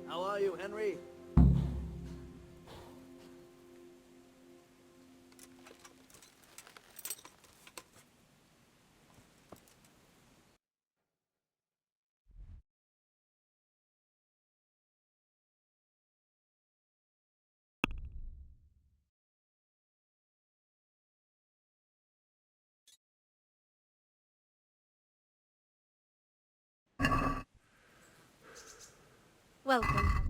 How are you, Henry? Welcome.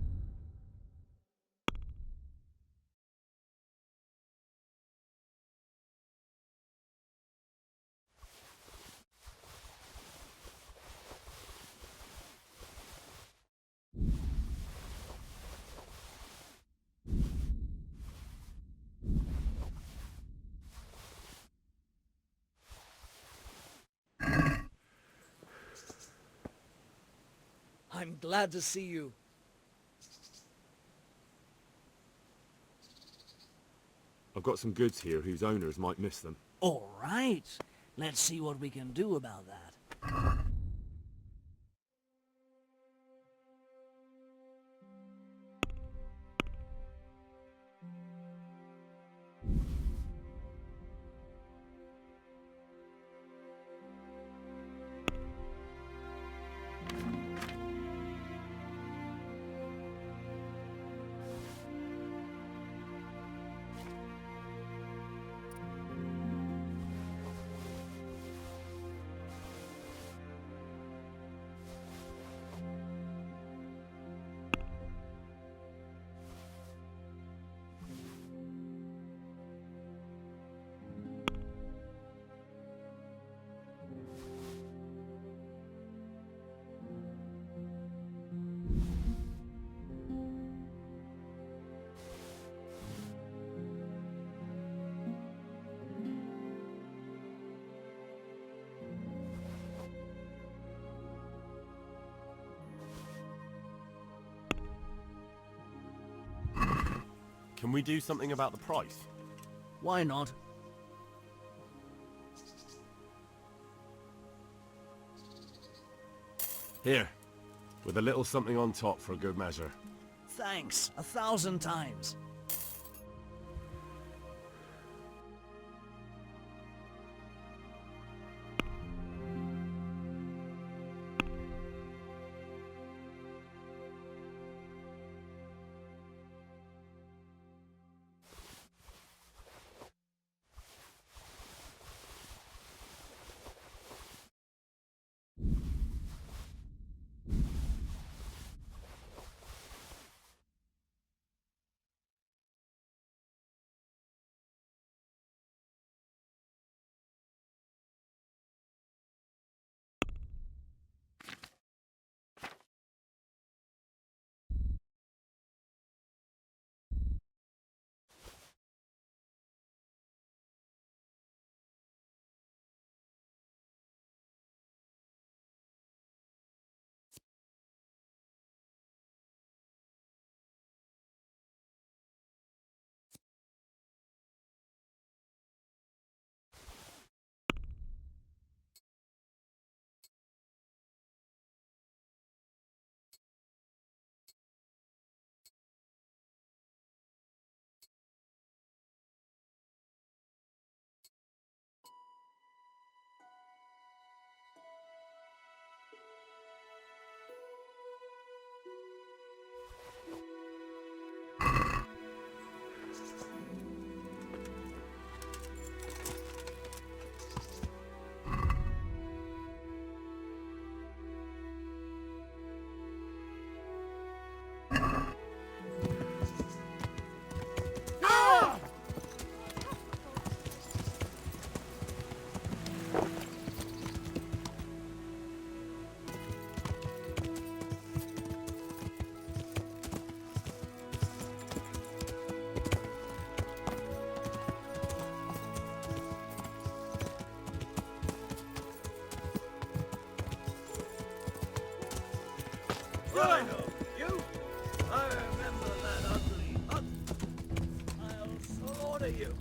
I'm glad to see you. I've got some goods here whose owners might miss them. All right. Let's see what we can do about that. Can we do something about the price? Why not? Here, with a little something on top for a good measure. Thanks, 1,000 times. I know. You? I remember that ugly hug. I'll slaughter you.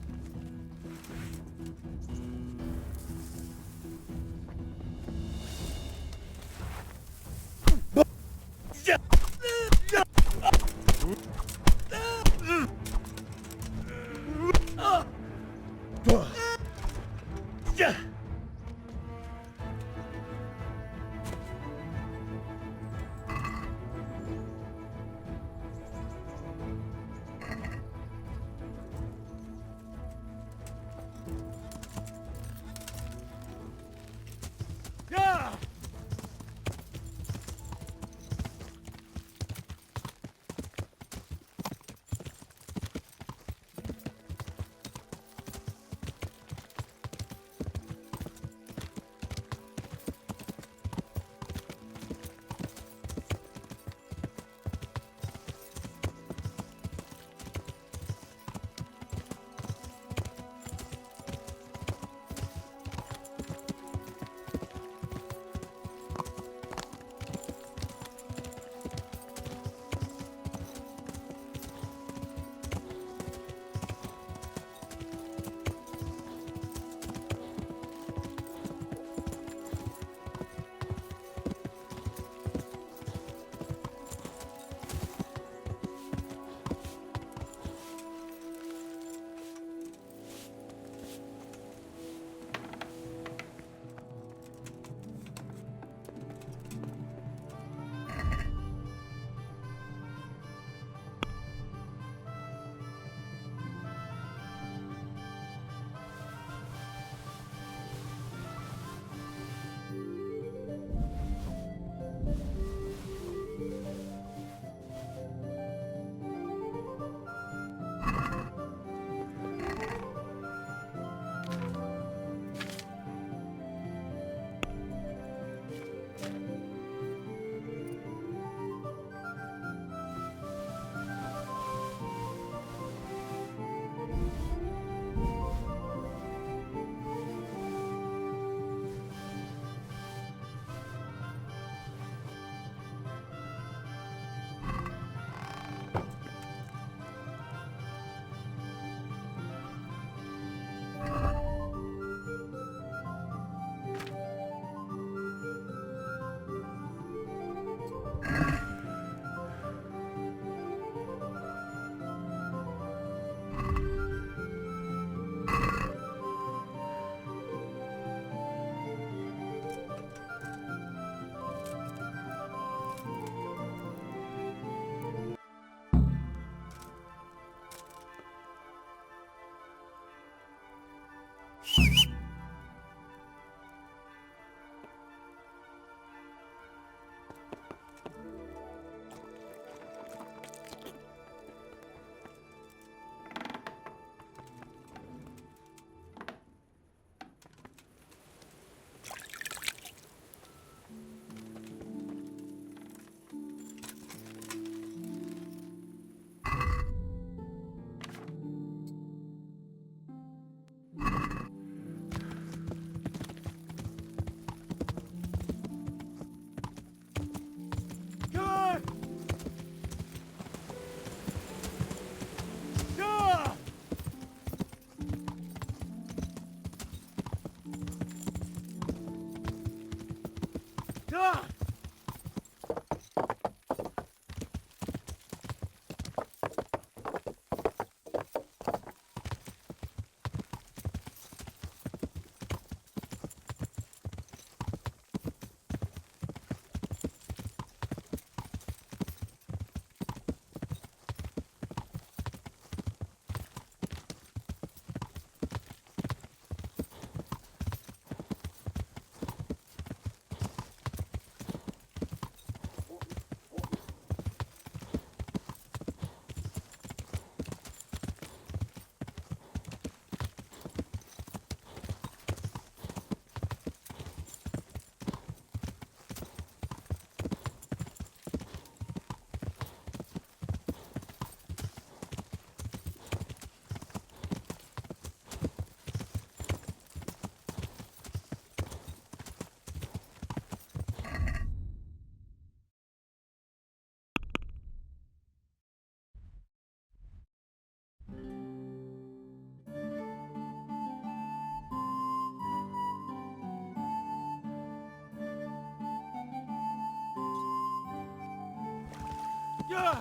Yeah!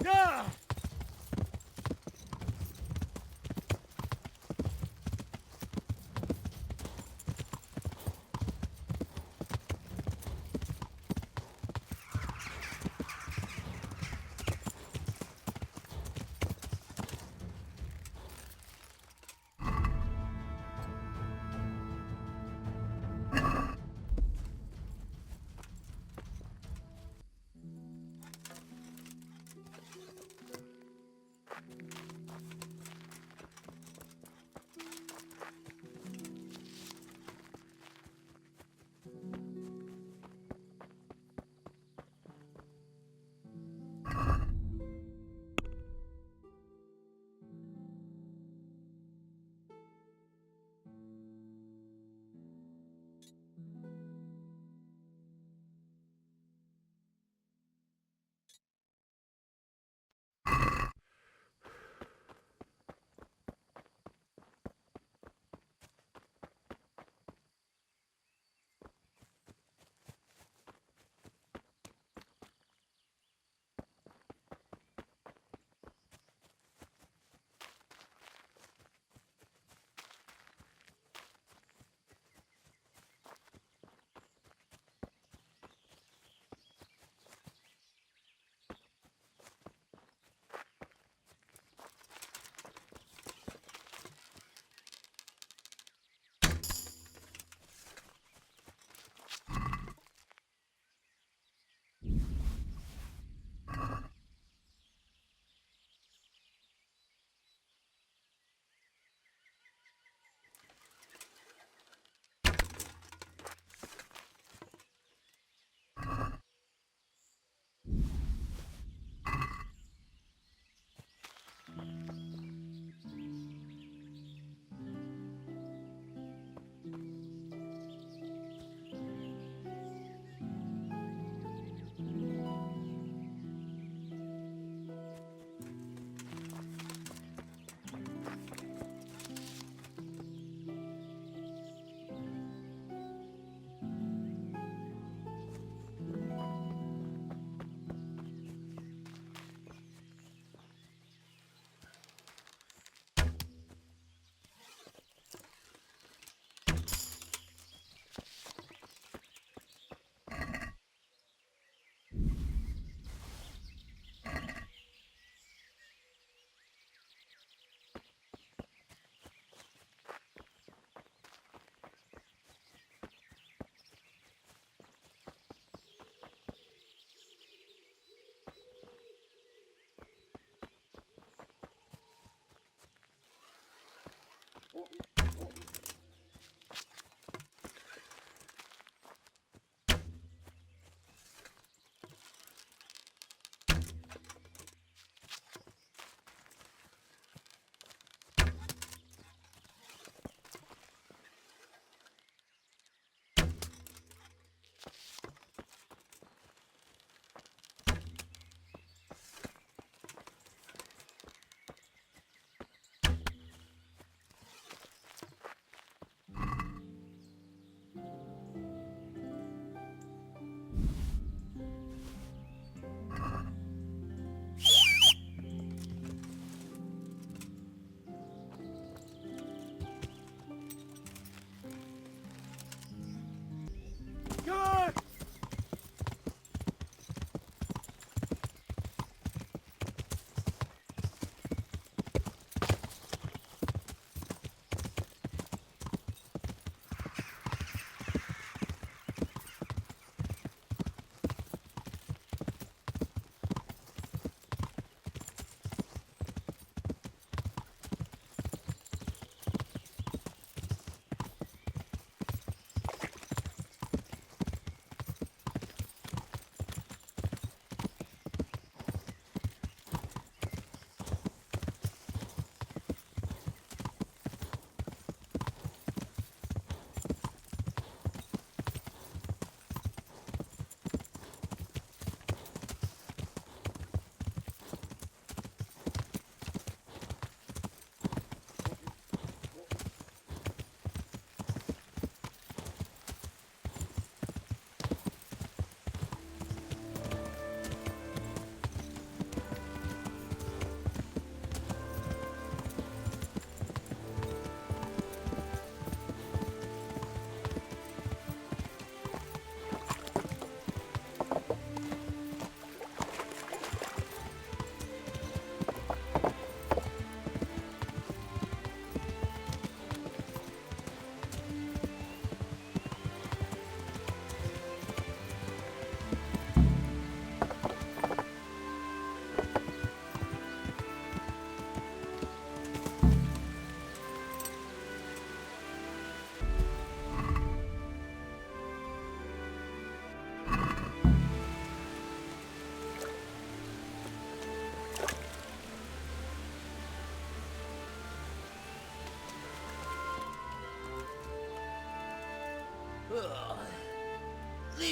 Yeah!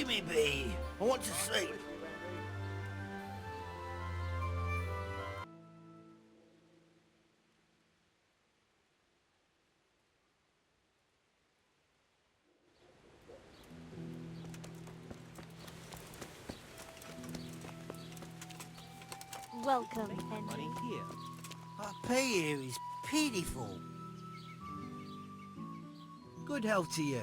Leave me be. I want to sleep. Welcome, Henry. Here. Our pay here is pitiful. Good health to you.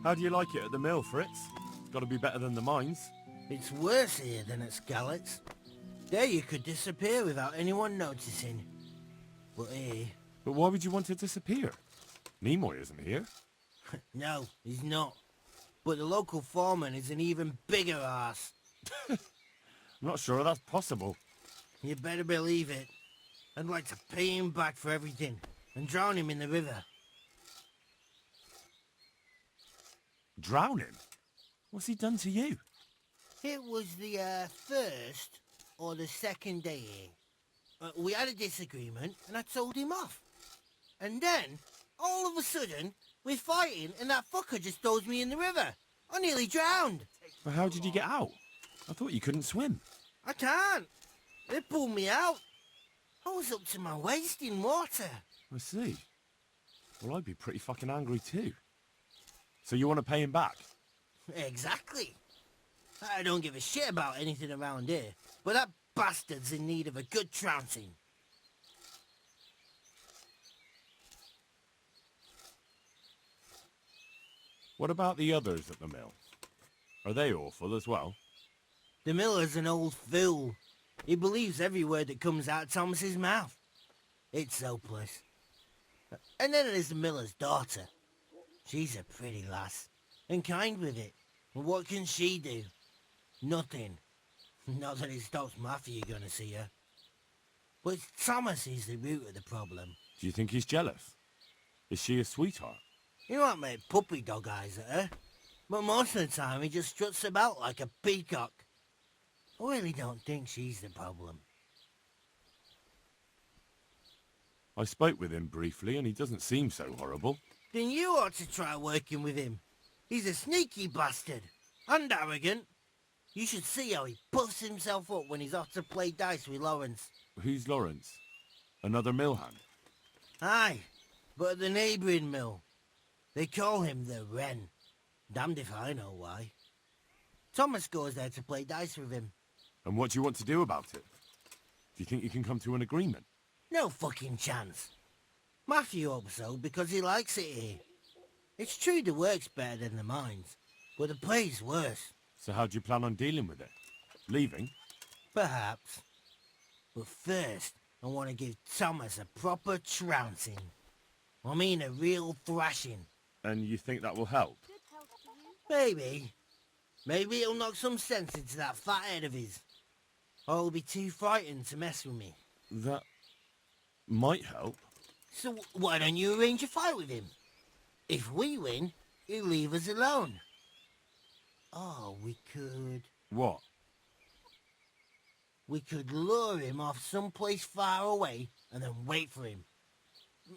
How do you like it at the mill, Fritz? Got to be better than the mines. It's worse here than at Scarlett's. There you could disappear without anyone noticing. But here... But why would you want to disappear? Nimoy isn't here. No, he's not. But the local foreman is an even bigger ass. I'm not sure that's possible. You better believe it. I'd like to pay him back for everything and drown him in the river. Drown him? What's he done to you? It was the first or the second day here. We had a disagreement and I told him off. And then, all of a sudden, we're fighting and that fucker just throws me in the river. I nearly drowned. But how did you get out? I thought you couldn't swim. I can't. They pulled me out. I was up to my waist in water. I see. Well, I'd be pretty fucking angry too. So you want to pay him back? Exactly. I don't give a shit about anything around here, but that bastard's in need of a good trouncing. What about the others at the mill? Are they awful as well? The miller's an old fool. He believes every word that comes out of Thomas's mouth. It's hopeless. And then there's the miller's daughter. She's a pretty lass, and kind with it. And what can she do? Nothing. Not that it stops Matthew gonna see her. But Thomas is the root of the problem. Do you think he's jealous? Is she a sweetheart? He might make puppy dog eyes at her, but most of the time he just struts about like a peacock. I really don't think she's the problem. I spoke with him briefly and he doesn't seem so horrible. Then you ought to try working with him. He's a sneaky bastard, and arrogant. You should see how he puffs himself up when he's off to play dice with Lawrence. Who's Lawrence? Another mill hand? Aye, but at the neighbouring mill. They call him the Wren. Damned if I know why. Thomas goes there to play dice with him. And what do you want to do about it? Do you think you can come to an agreement? No fucking chance. Matthew hopes so because he likes it here. It's true the work's better than the mines, but the play's worse. So how do you plan on dealing with it? Leaving? Perhaps. But first, I want to give Thomas a proper trouncing. I mean a real thrashing. And you think that will help? Maybe. Maybe it'll knock some sense into that fat head of his. Or he'll be too frightened to mess with me. That might help. So why don't you arrange a fight with him? If we win, he'll leave us alone. Oh, we could... What? We could lure him off someplace far away and then wait for him.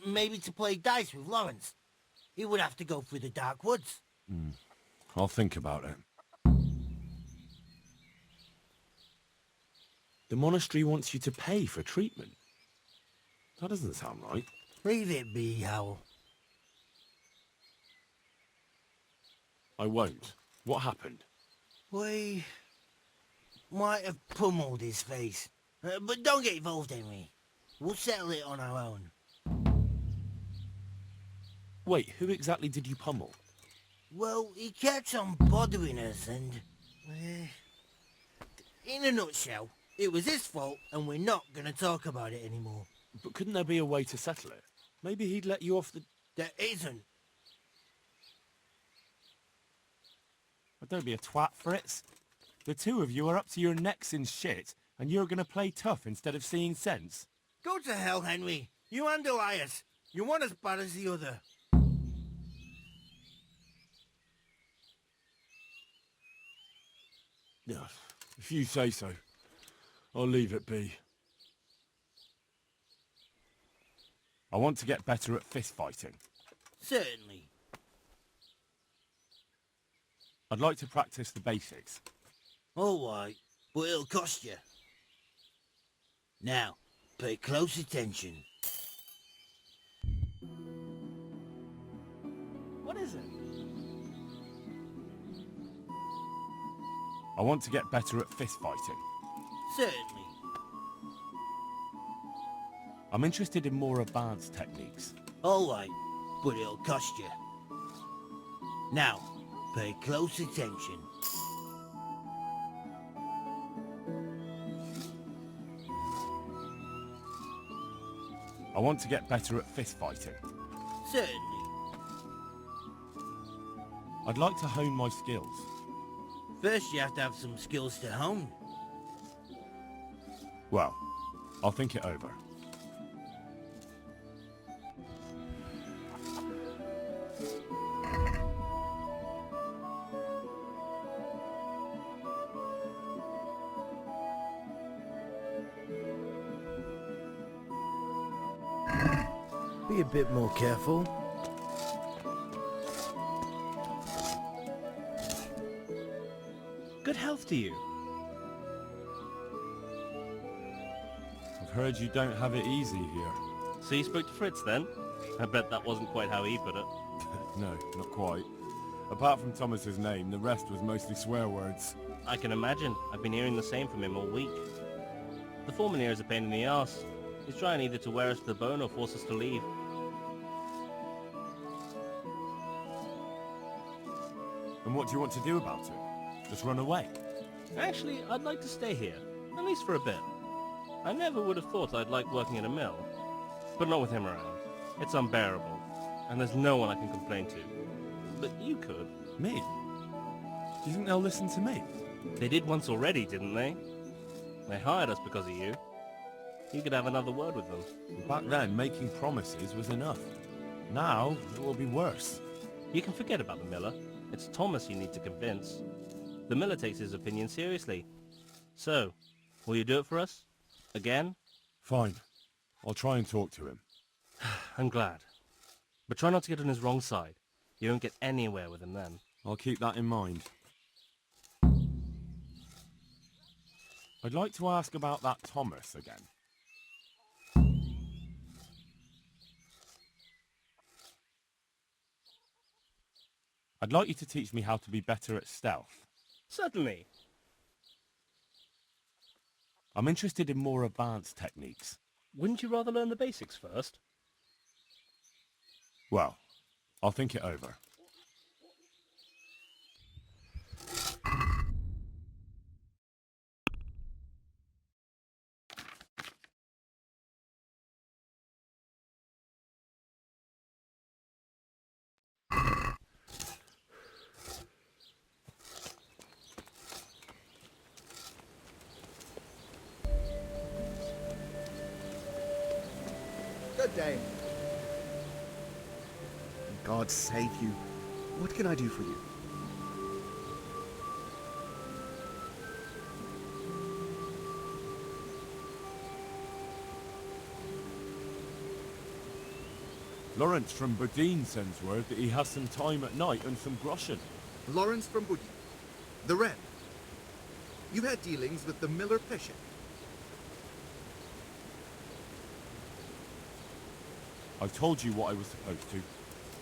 Maybe to play dice with Lawrence. He would have to go through the dark woods. I'll think about it. The monastery wants you to pay for treatment. That doesn't sound right. Leave it be, Howell. I won't. What happened? We might have pummeled his face. But don't get involved, Henry. We'll settle it on our own. Wait, who exactly did you pummel? Well, he kept on bothering us and... in a nutshell, it was his fault and we're not going to talk about it anymore. But couldn't there be a way to settle it? Maybe he'd let you off the... There isn't. But don't be a twat, Fritz. The two of you are up to your necks in shit, and you're going to play tough instead of seeing sense. Go to hell, Henry. You and Elias. You're one as bad as the other. Yeah, if you say so, I'll leave it be. I want to get better at fist fighting. Certainly. I'd like to practice the basics. All right, but it'll cost you. Now, pay close attention. What is it? I want to get better at fist fighting. Certainly. I'm interested in more advanced techniques. All right, but it'll cost you. Now, pay close attention. I want to get better at fist fighting. Certainly. I'd like to hone my skills. First, you have to have some skills to hone. Well, I'll think it over. Be a bit more careful. Good health to you. I've heard you don't have it easy here. So you spoke to Fritz then? I bet that wasn't quite how he put it. No, not quite. Apart from Thomas's name, the rest was mostly swear words. I can imagine. I've been hearing the same from him all week. The foreman here is a pain in the ass. He's trying either to wear us to the bone or force us to leave. And what do you want to do about it? Just run away? Actually, I'd like to stay here, at least for a bit. I never would have thought I'd like working in a mill, but not with him around. It's unbearable, and there's no one I can complain to. But you could. Me? Do you think they'll listen to me? They did once already, didn't they? They hired us because of you. You could have another word with them. Back then, making promises was enough. Now, it will be worse. You can forget about the miller. It's Thomas you need to convince. The miller takes his opinion seriously. So, will you do it for us? Again? Fine. I'll try and talk to him. I'm glad. But try not to get on his wrong side. You won't get anywhere with him then. I'll keep that in mind. I'd like to ask about that Thomas again. I'd like you to teach me how to be better at stealth. Certainly. I'm interested in more advanced techniques. Wouldn't you rather learn the basics first? Well, I'll think it over. Good day. God save you. What can I do for you? Lawrence from Bodine sends word that he has some time at night and some groschen. Lawrence from Buddy. The Wren. You had dealings with the Miller Pesha. I've told you what I was supposed to.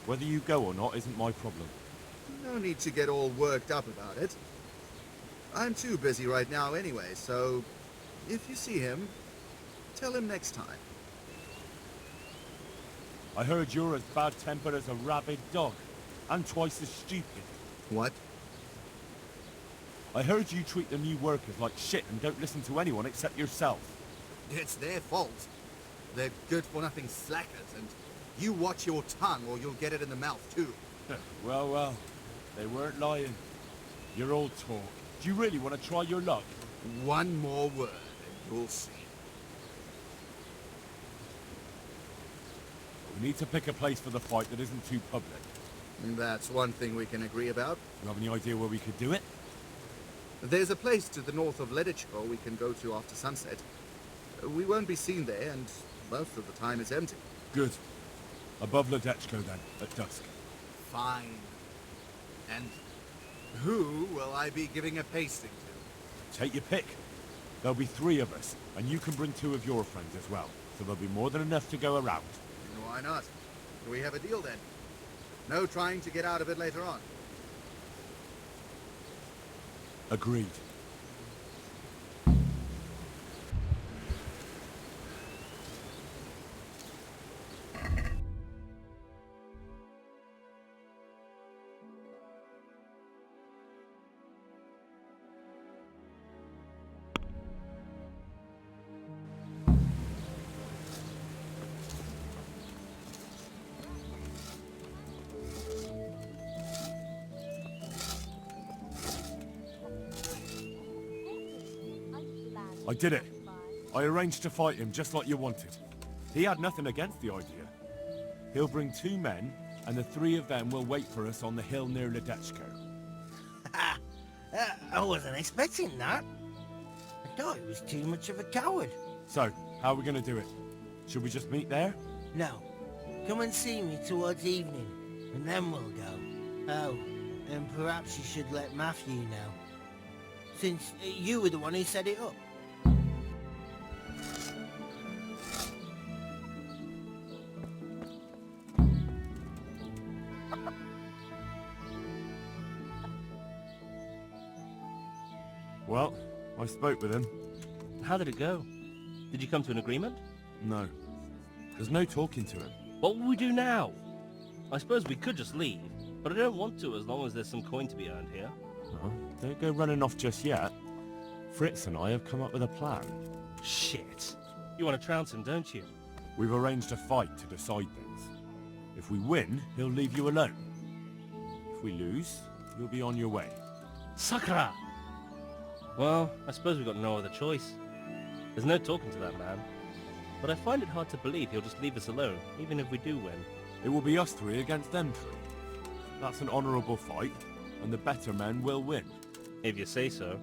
Whether you go or not isn't my problem. No need to get all worked up about it. I'm too busy right now anyway, so if you see him, tell him next time. I heard you're as bad-tempered as a rabid dog, and twice as stupid. What? I heard you treat the new workers like shit and don't listen to anyone except yourself. It's their fault. They're good-for-nothing slackers, and you watch your tongue or you'll get it in the mouth too. Well, they weren't lying. You're all talk. Do you really want to try your luck? One more word and you'll see. We need to pick a place for the fight that isn't too public. That's one thing we can agree about. You have any idea where we could do it? There's a place to the north of Ledichko we can go to after sunset. We won't be seen there, and most of the time it's empty. Good. Above Ledechko then, at dusk. Fine. And who will I be giving a pasting to? Take your pick. There'll be 3 of us, and you can bring 2 of your friends as well, so there'll be more than enough to go around. Why not? Do we have a deal then? No trying to get out of it later on. Agreed. I did it. I arranged to fight him just like you wanted. He had nothing against the idea. He'll bring 2 men, and the 3 of them will wait for us on the hill near Ledechko. I wasn't expecting that. I thought he was too much of a coward. So, how are we going to do it? Should we just meet there? No. Come and see me towards evening, and then we'll go. Oh, and perhaps you should let Matthew know. Since you were the one who set it up. Well, I spoke with him. How did it go? Did you come to an agreement? No. There's no talking to him. What will we do now? I suppose we could just leave, but I don't want to as long as there's some coin to be earned here. Oh, don't go running off just yet. Fritz and I have come up with a plan. Shit. You want to trounce him, don't you? We've arranged a fight to decide things. If we win, he'll leave you alone. If we lose, you'll be on your way. Sakra! Well, I suppose we've got no other choice. There's no talking to that man. But I find it hard to believe he'll just leave us alone, even if we do win. It will be us 3 against them 3. That's an honourable fight, and the better men will win. If you say so.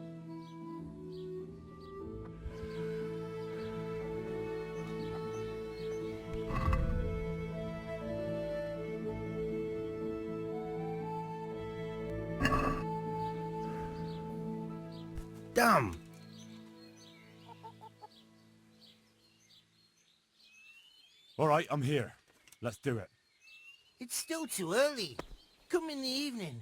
Damn! All right, I'm here. Let's do it. It's still too early. Come in the evening.